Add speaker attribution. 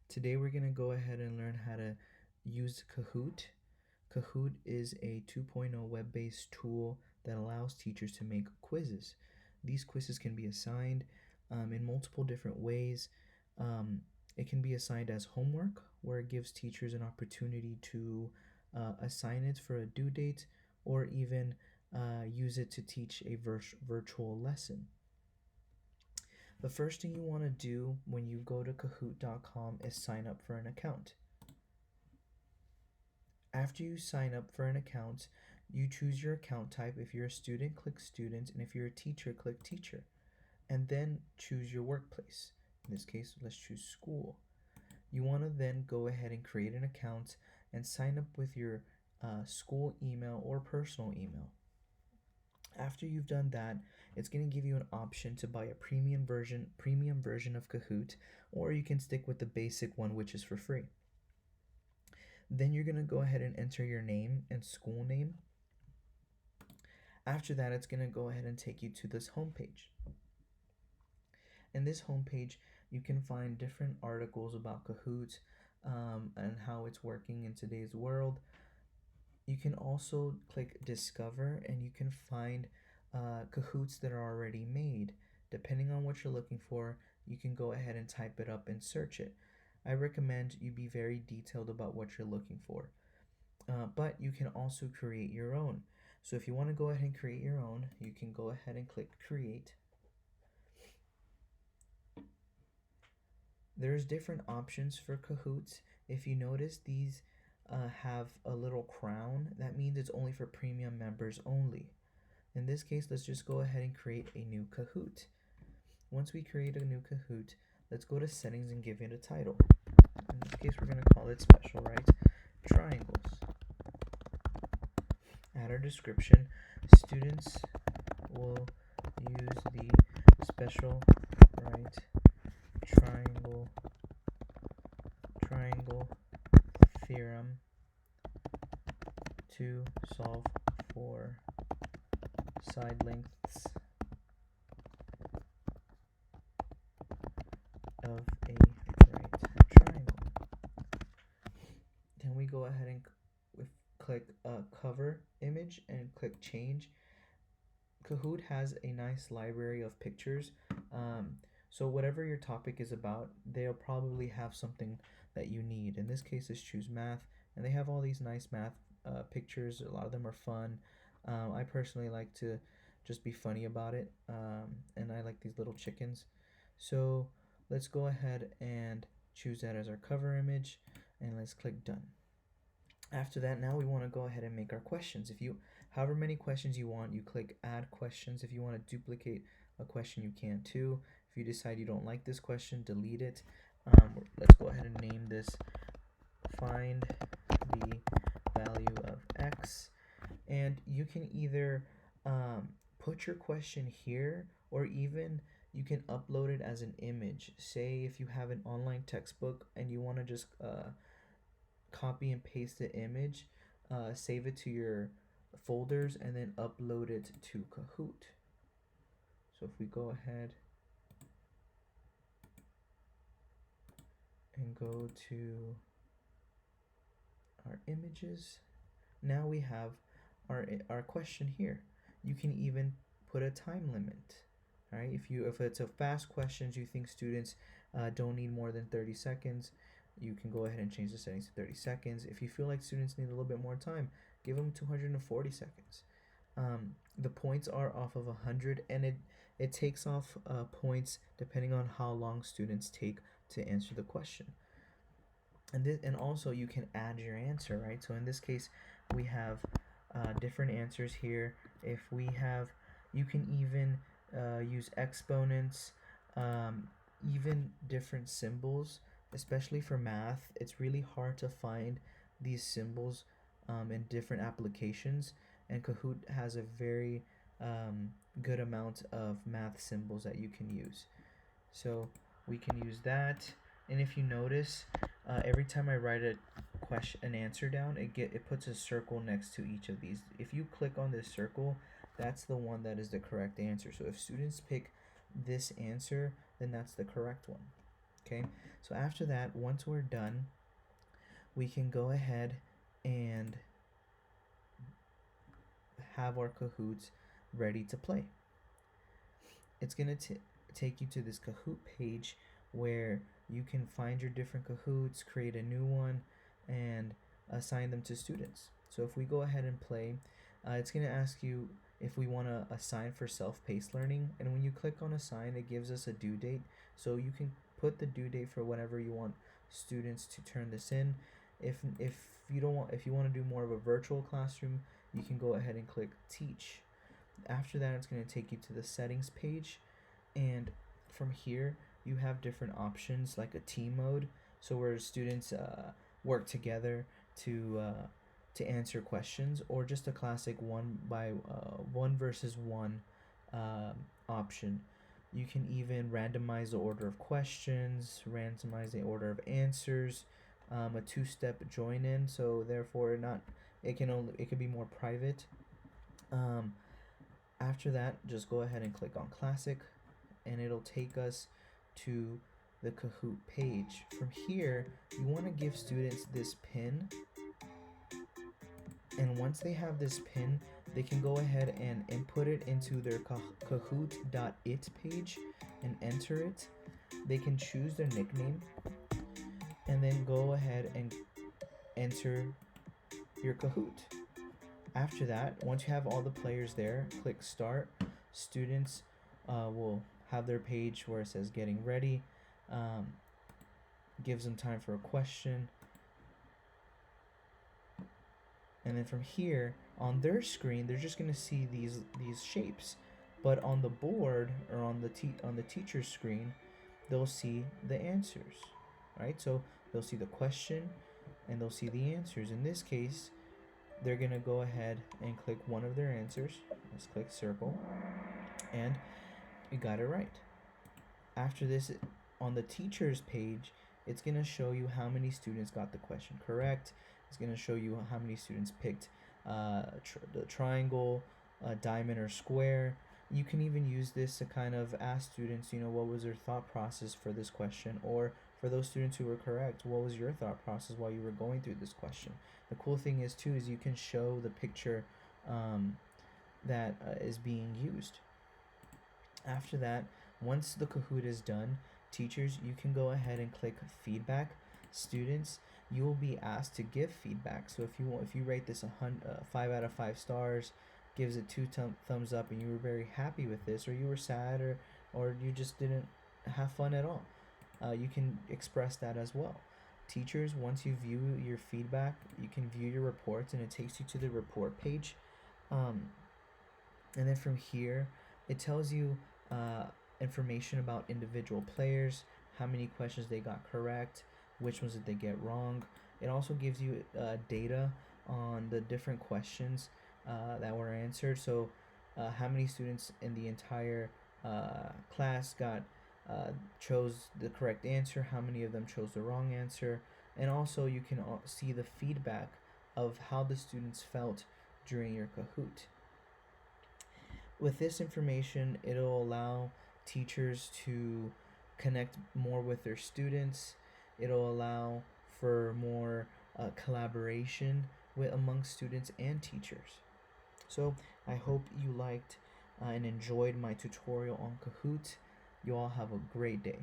Speaker 1: Today we're going to go ahead and learn how to use Kahoot. Kahoot is a 2.0 web-based tool that allows teachers to make quizzes. These quizzes can be assigned in multiple different ways. Um, it can be assigned as homework, where it gives teachers an opportunity to assign it for a due date, or even use it to teach a virtual lesson. The first thing you want to do when you go to Kahoot.com is sign up for an account. After you sign up for an account, you choose your account type. If you're a student, click student, and if you're a teacher, click teacher. And then choose your workplace. In this case, let's choose school. You want to then go ahead and create an account and sign up with your school email or personal email. After you've done that, it's going to give you an option to buy a premium version of Kahoot, or you can stick with the basic one, which is for free. Then you're going to go ahead and enter your name and school name. After that, it's going to go ahead and take you to this homepage. In this homepage, you can find different articles about Kahoot and how it's working in today's world. You can also click discover and you can find Kahoots that are already made. Depending on what you're looking for, you can go ahead and type it up and search it. I recommend you be very detailed about what you're looking for. But you can also create your own. So if you want to go ahead and create your own, you can go ahead and click create. There's different options for Kahoots. If you notice, these have a little crown. That means it's only for premium members only. In this case, let's just go ahead and create a new Kahoot. Once we create a new Kahoot, let's go to settings and give it a title. In this case, we're going to call it special, right? Triangles. Add our description. Students will use the special right triangle theorem to solve for side lengths of a right triangle. Then we go ahead and click cover image and click change. Kahoot has a nice library of pictures. So whatever your topic is about, they'll probably have something that you need. In this case, let's choose math, and they have all these nice math pictures. A lot of them are fun. I personally like to just be funny about it, and I like these little chickens. So let's go ahead and choose that as our cover image, and let's click done. After that, now we want to go ahead and make our questions. However many questions you want, you click add questions. If you want to duplicate a question, you can too. If you decide you don't like this question, delete it. Let's go ahead and name this find the value of x. And you can either put your question here, or even you can upload it as an image. Say if you have an online textbook and you want to just copy and paste the image, save it to your folders, and then upload it to Kahoot. So if we go ahead and go to our images, now we have our question here. You can even put a time limit. All right, if it's a fast questions, you think students don't need more than 30 seconds, you can go ahead and change the settings to 30 seconds. If you feel like students need a little bit more time, give them 240 seconds. The points are off of 100, and it takes off points depending on how long students take to answer the question. And also you can add your answer, right? So in this case, we have different answers here. You can even use exponents, even different symbols. Especially for math, it's really hard to find these symbols in different applications, and Kahoot has a very good amount of math symbols that you can use. So we can use that. And if you notice, every time I write an answer down, it puts a circle next to each of these. If you click on this circle, that's the one that is the correct answer. So if students pick this answer, then that's the correct one. Okay, so after that, once we're done, we can go ahead and have our Kahoots ready to play. It's going to take you to this Kahoot page where you can find your different Kahoots, create a new one, and assign them to students. So if we go ahead and play, it's going to ask you if we want to assign for self-paced learning, and when you click on assign, it gives us a due date. So you can put the due date for whenever you want students to turn this in. If you don't want, if you want to do more of a virtual classroom, you can go ahead and click teach. After that, it's going to take you to the settings page, and from here you have different options like a team mode, so where students work together to answer questions, or just a classic one versus one option. You can even randomize the order of questions, randomize the order of answers, a two-step join in, so therefore not it could be more private. um, After that, just go ahead and click on classic, and it'll take us to the Kahoot page. From here, you want to give students this pin, and once they have this pin, they can go ahead and input it into their kahoot.it page and enter it. They can choose their nickname and then go ahead and enter your Kahoot. After that, once you have all the players there, click start. Students will have their page where it says getting ready, um, gives them time for a question, and then from here on their screen they're just going to see these shapes, but on the board or on the teacher's screen they'll see the answers, right? So they'll see the question and they'll see the answers. In this case, they're going to go ahead and click one of their answers. Let's click circle, and we got it right. After this, on the teacher's page, it's going to show you how many students got the question correct. It's going to show you how many students picked the triangle, diamond, or square. You can even use this to kind of ask students, what was their thought process for this question, or for those students who were correct, what was your thought process while you were going through this question? The cool thing is too is you can show the picture that is being used. After that, once the Kahoot is done, teachers, you can go ahead and click feedback. Students, you will be asked to give feedback. So if you rate this 5 out of 5 stars, gives it 2 thumbs up, and you were very happy with this, or you were sad, or you just didn't have fun at all, you can express that as well. Teachers, once you view your feedback, you can view your reports, and it takes you to the report page. And then from here, it tells you information about individual players, how many questions they got correct, which ones did they get wrong. It also gives you data on the different questions that were answered. So how many students in the entire class chose the correct answer, how many of them chose the wrong answer, and also you can see the feedback of how the students felt during your Kahoot. With this information, it'll allow teachers to connect more with their students. It'll allow for more collaboration among students and teachers. So I hope you liked and enjoyed my tutorial on Kahoot. You all have a great day.